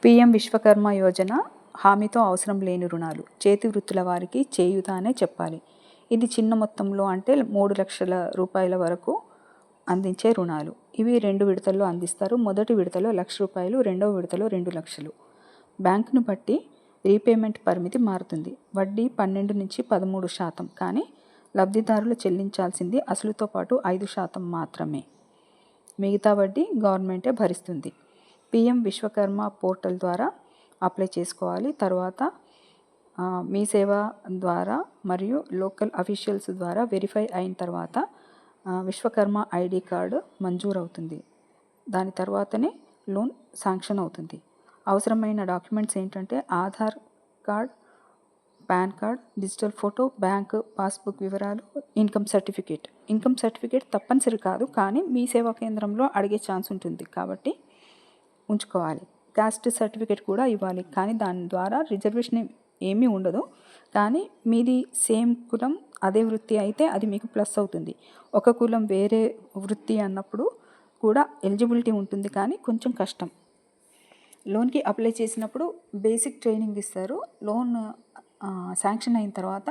PM Vishwakarma Yojana హామీతో అవసరం లేని రుణాలు. చేతి వృత్తుల వారికి చేయూత అనే చెప్పాలి. ఇది చిన్న మొత్తంలో అంటే 3 లక్షల రూపాయల వరకు అందించే రుణాలు. ఇవి 2 విడతల్లో అందిస్తారు. మొదటి విడతలో ₹1,00,000, రెండవ విడతలో 2 లక్షలు. బ్యాంకును బట్టి రీపేమెంట్ పరిమితి మారుతుంది. వడ్డీ 12-13%, కానీ లబ్ధిదారులు చెల్లించాల్సింది అసలుతో పాటు 5% మాత్రమే. మిగతా వడ్డీ గవర్నమెంటే భరిస్తుంది. పీఎం విశ్వకర్మ పోర్టల్ ద్వారా అప్లై చేసుకోవాలి. తర్వాత మీ సేవ ద్వారా మరియు లోకల్ అఫీషియల్స్ ద్వారా వెరిఫై అయిన తర్వాత విశ్వకర్మ ఐడి కార్డు మంజూరు అవుతుంది. దాని తర్వాతనే లోన్ శాంక్షన్ అవుతుంది. అవసరమైన డాక్యుమెంట్స్ ఏంటంటే Aadhaar card, pan card, digital photo, bank passbook వివరాలు, ఇన్కమ్ సర్టిఫికేట్ తప్పనిసరి కాదు, కానీ మీ సేవా కేంద్రంలో అడిగే ఛాన్స్ ఉంటుంది కాబట్టి ఉంచుకోవాలి. కాస్ట్ సర్టిఫికేట్ కూడా ఇవ్వాలి, కానీ దాని ద్వారా రిజర్వేషన్ ఏమీ ఉండదు. కానీ మీది సేమ్ కులం అదే వృత్తి అయితే అది మీకు ప్లస్ అవుతుంది. ఒక కులం వేరే వృత్తి అన్నప్పుడు కూడా ఎలిజిబిలిటీ ఉంటుంది, కానీ కొంచెం కష్టం. లోన్కి అప్లై చేసినప్పుడు బేసిక్ ట్రైనింగ్ ఇస్తారు. లోన్ శాంక్షన్ అయిన తర్వాత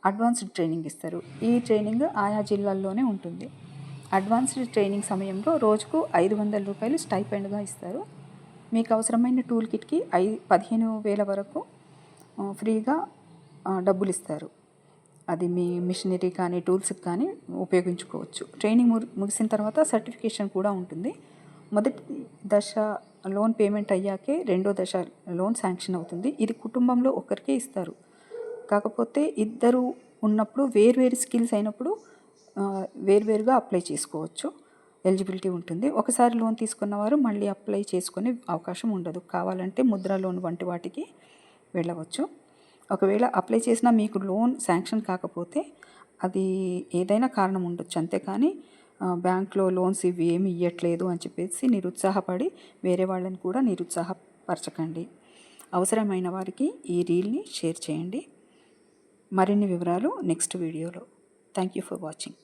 అడ్వాన్స్డ్ ట్రైనింగ్ ఇస్తారు. ఈ ట్రైనింగ్ ఆయా జిల్లాల్లోనే ఉంటుంది. అడ్వాన్స్డ్ ట్రైనింగ్ సమయంలో రోజుకు ₹500 స్టైపెండ్గా ఇస్తారు. మీకు అవసరమైన టూల్ కిట్కి 15,000 వరకు ఫ్రీగా డబ్బులు ఇస్తారు. అది మీ మిషనరీ కానీ టూల్స్కి కానీ ఉపయోగించుకోవచ్చు. ట్రైనింగ్ ముగిసిన తర్వాత సర్టిఫికేషన్ కూడా ఉంటుంది. మొదటి దశ లోన్ పేమెంట్ అయ్యాకే రెండో దశ లోన్ శాంక్షన్ అవుతుంది. ఇది కుటుంబంలో ఒకరికే ఇస్తారు. కాకపోతే ఇద్దరు ఉన్నప్పుడు వేర్వేరు స్కిల్స్ అయినప్పుడు వేర్వేరుగా అప్లై చేసుకోవచ్చు. ఎలిజిబిలిటీ ఉంటుంది. ఒకసారి లోన్ తీసుకున్నవారు మళ్ళీ అప్లై చేసుకునే అవకాశం ఉండదు. కావాలంటే ముద్రా లోన్ వంటి వాటికి వెళ్ళవచ్చు. ఒకవేళ అప్లై చేసినా మీకు లోన్ శాంక్షన్ కాకపోతే అది ఏదైనా కారణం ఉండొచ్చు, అంతేకాని బ్యాంక్లో లోన్స్ ఇవి ఏమి ఇవ్వట్లేదు అని చెప్పేసి నిరుత్సాహపడి వేరే వాళ్ళని కూడా నిరుత్సాహపరచకండి. అవసరమైన వారికి ఈ రీల్ని షేర్ చేయండి. మరిన్ని వివరాలు నెక్స్ట్ వీడియోలో. Thank you for watching.